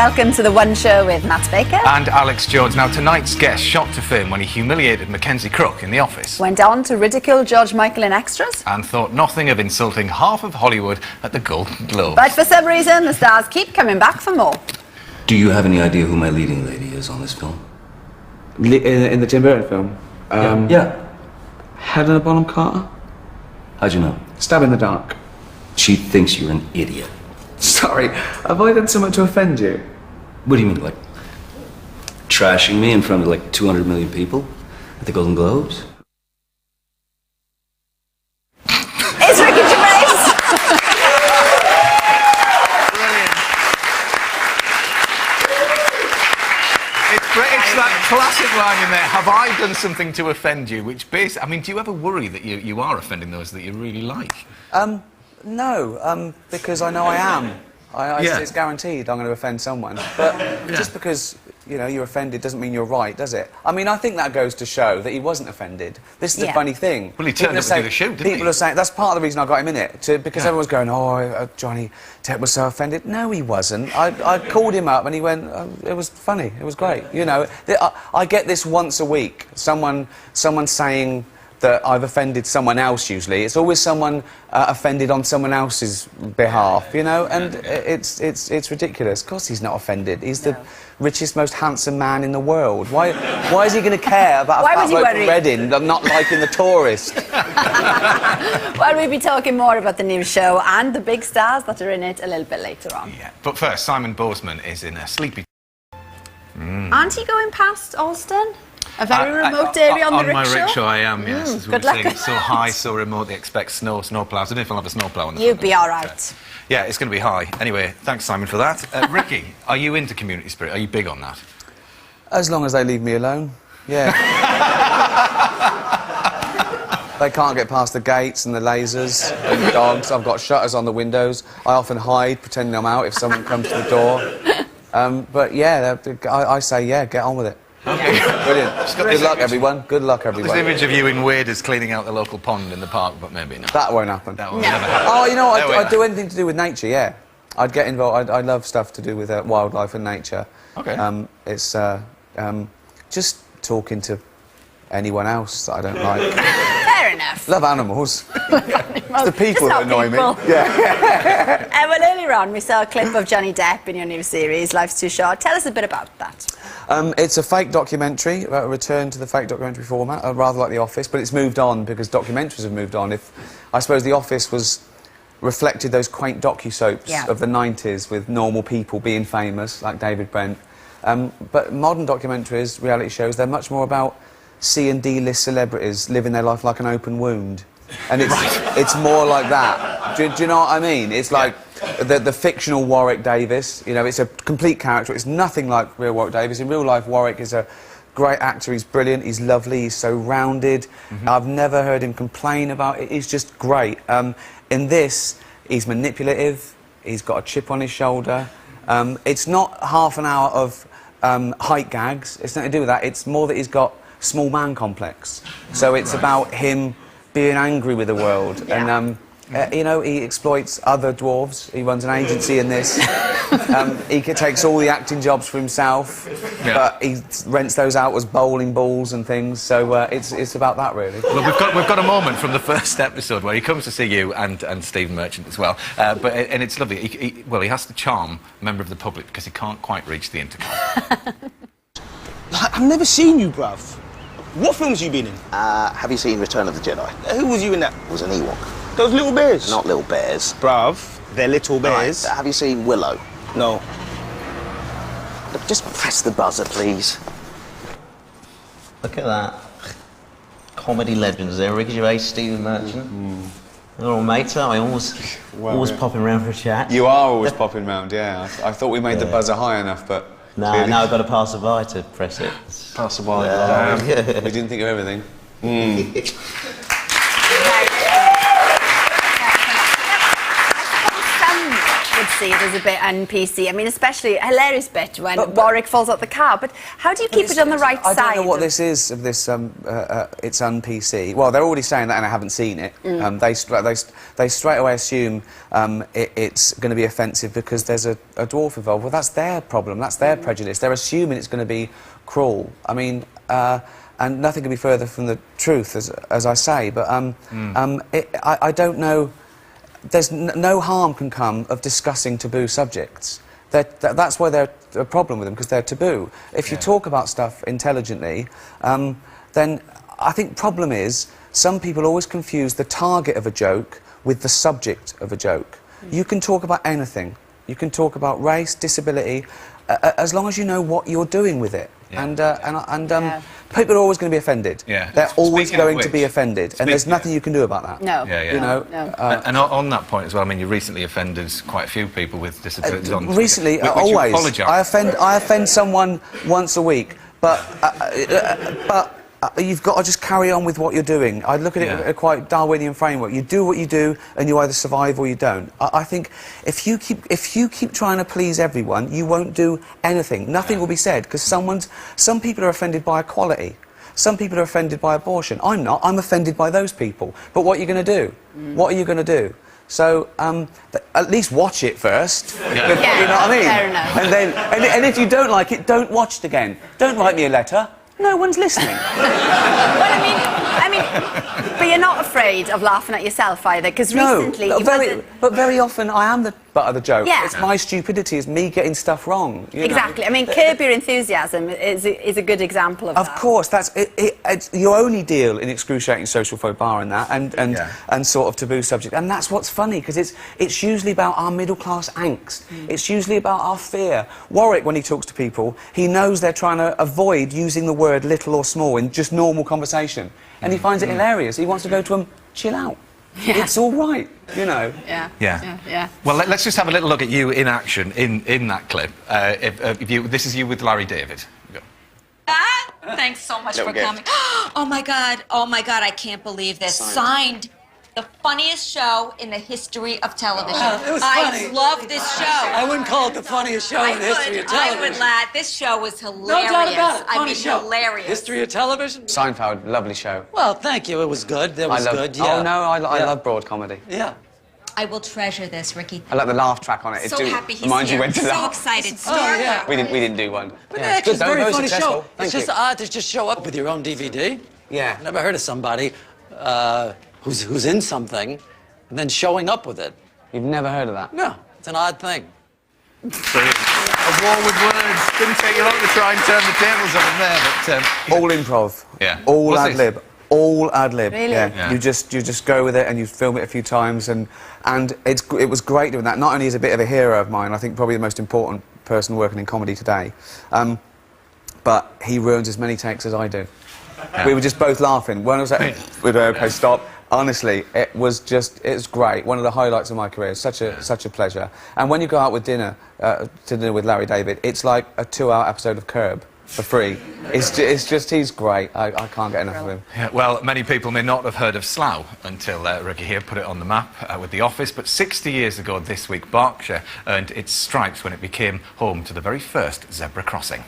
welcome to The One Show with Matt Baker. And Alex Jones. Now, tonight's guest shot to fame when he humiliated Mackenzie Crook in The Office. Went on to ridicule George Michael in Extras. And thought nothing of insulting half of Hollywood at the Golden Globes. But for some reason, the stars keep coming back for more. Do you have any idea who my leading lady is on this film? In the Tim Burton film? Yeah. Helena Bonham Carter? How'd you know? Stab in the dark. She thinks you're an idiot. Sorry, have I done something to offend you? What do you mean, like trashing me in front of like 200 million people at the Golden Globes? It's Ricky Gervais. Brilliant. It's that classic line in there, have I done something to offend you? Which basically, I mean, do you ever worry that you are offending those that you really like? No, because I know I am. It's guaranteed I'm going to offend someone. But just because, you know, you're offended doesn't mean you're right, does it? I mean, I think that goes to show that he wasn't offended. This is the funny thing. Well, he turned up to do the show, didn't he? People are saying, that's part of the reason I got him in it, because everyone's going, Johnny Depp was so offended. No, he wasn't. I called him up and he went, it was funny, it was great. You know, I get this once a week, someone saying that I've offended someone else. Usually it's always someone offended on someone else's behalf, you know, and it's ridiculous. Of course he's not offended. He's the richest, most handsome man in the world. Why is he going to care about a fat bloke from Reading not liking the tourist? Well, we'll be talking more about the new show and the big stars that are in it a little bit later on. Yeah, but first, Simon Boseman is in a sleepy... Aren't you going past Alston? A very remote area on the rickshaw? On my rickshaw, I am, yes. As we good were luck. saying, it's so high, so remote, they expect snowplows. I don't know if I'll have a snowplow on the You'll front be all right. Yeah, it's going to be high. Anyway, thanks, Simon, for that. Ricky, are you into community spirit? Are you big on that? As long as they leave me alone, yeah. They can't get past the gates and the lasers and the dogs. I've got shutters on the windows. I often hide, pretending I'm out if someone comes to the door. But yeah, I say, yeah, get on with it. Okay. Brilliant. Good luck, everyone. Good luck, everyone. There's an image of you in waders cleaning out the local pond in the park, but maybe not. That won't happen. That will never happen. Oh, you know, I'd do anything to do with nature, yeah. I'd get involved. I love stuff to do with wildlife and nature. Okay. It's just talking to anyone else that I don't like. Fair enough. Love animals. It's the people that annoy me. Yeah. Well, earlier on, we saw a clip of Johnny Depp in your new series, Life's Too Short. Tell us a bit about that. It's a fake documentary, about a return to the fake documentary format, rather like The Office, but it's moved on because documentaries have moved on. I suppose The Office reflected those quaint docu-soaps of the 90s with normal people being famous, like David Brent. But modern documentaries, reality shows, they're much more about C and D-list celebrities living their life like an open wound. And it's more like that. Do you know what I mean? It's like the fictional Warwick Davis. You know, it's a complete character. It's nothing like real Warwick Davis. In real life, Warwick is a great actor. He's brilliant. He's lovely. He's so rounded. I've never heard him complain about it. He's just great. In this, he's manipulative. He's got a chip on his shoulder. It's not half an hour of height gags. It's nothing to do with that. It's more that he's got small man complex. So it's about him being angry with the world, and you know, he exploits other dwarves. He runs an agency in this. He takes all the acting jobs for himself, but he rents those out as bowling balls and things. So it's about that, really. Well, we've got a moment from the first episode where he comes to see you and Stephen Merchant as well. And it's lovely. He has to charm a member of the public because he can't quite reach the intercom. I've never seen you, bruv. What films you been in? Have you seen Return of the Jedi? Who was you in that? It was an Ewok. Those little bears? Not little bears. Bruv, they're little bears. Right. Have you seen Willow? No. Look, just press the buzzer, please. Look at that. Comedy legends there. Ricky Gervais, Stephen Merchant. Little mates, aren't we? Always popping around for a chat. You are always popping round, yeah. I thought we made the buzzer high enough, but... No, now I've got to pass a by to press it. Pass a by. We didn't think of everything. Some would see it as a bit un-PC. I mean, especially a hilarious bit when Warwick falls out the car. But how do you keep it on the right side? I don't know what this is of this. It's un-PC. Well, they're already saying that, and I haven't seen it. They straight away assume it's going to be offensive because there's a dwarf involved. Well, that's their problem. That's their prejudice. They're assuming it's going to be cruel. I mean. And nothing can be further from the truth, as I say. But I don't know. There's no harm can come of discussing taboo subjects. That's why they're a problem with them, because they're taboo. If you talk about stuff intelligently, then I think problem is some people always confuse the target of a joke with the subject of a joke. You can talk about anything. You can talk about race, disability, as long as you know what you're doing with it. Yeah. People are always going to be offended. Yeah. They're always going to be offended, and there's nothing you can do about that. No. You know. And on that point as well, I mean, you recently offended quite a few people with disabilities. Recently, always. I offend someone once a week, but you've got to just carry on with what you're doing. I look at it in a quite Darwinian framework. You do what you do, and you either survive or you don't. I think if you keep trying to please everyone, you won't do anything. Nothing will be said, because some people are offended by equality. Some people are offended by abortion. I'm not. I'm offended by those people. But what are you going to do? What are you going to do? So at least watch it first. You know what I mean? Fair enough. And if you don't like it, don't watch it again. Don't write me a letter. No one's listening. Well, I mean, but you're not afraid of laughing at yourself either, because recently... But very often I am the butt of the joke. Yeah. It's my stupidity, it's me getting stuff wrong. Exactly. I mean, Curb Your Enthusiasm is a good example of that. Of course, that's it's your only deal in excruciating social faux pas and that, and sort of taboo subject. And that's what's funny, because it's usually about our middle-class angst. It's usually about our fear. Warwick, when he talks to people, he knows they're trying to avoid using the word little or small in just normal conversation. And he finds it hilarious. He wants to go to them, chill out. Yeah. It's all right, you know. Yeah. Well, let's just have a little look at you in action in that clip. This is you with Larry David. Go. Thanks so much for coming. Oh my God, I can't believe this. Signed. The funniest show in the history of television. It was funny. I love this show. I wouldn't call it the funniest show in the history of television. I would laugh. This show was hilarious. No doubt about it. Funny show. Hilarious. History of television? Seinfeld, lovely show. Well, thank you. It was good. That was good, yeah. Oh, no, I love broad comedy. Yeah. I will treasure this, Ricky. I like the laugh track on it. So happy he's reminds here. You when to so laugh. Excited. Oh, yeah. We didn't do one. But actually, it's a very funny show. Thank It's just odd to just show up with your own DVD. Yeah. I've never heard of somebody who's in something and then showing up with it. You've never heard of that? No. It's an odd thing. Brilliant. A war with words. Didn't take you long to try and turn the tables on him there, but... All improv. Yeah. All ad-lib. All ad-lib. Really? Yeah. You just go with it and you film it a few times, and it was great doing that. Not only is he a bit of a hero of mine, I think probably the most important person working in comedy today, but he ruins as many takes as I do. Yeah. We were just both laughing. When I was like, we'd go, okay, stop. Honestly, it was great. One of the highlights of my career. Such a pleasure. And when you go out with dinner with Larry David, it's like a 2-hour episode of Curb for free. It's just he's great. I can't get enough of him. Yeah, well, many people may not have heard of Slough until Ricky here put it on the map with The Office, but 60 years ago this week, Berkshire earned its stripes when it became home to the very first zebra crossing.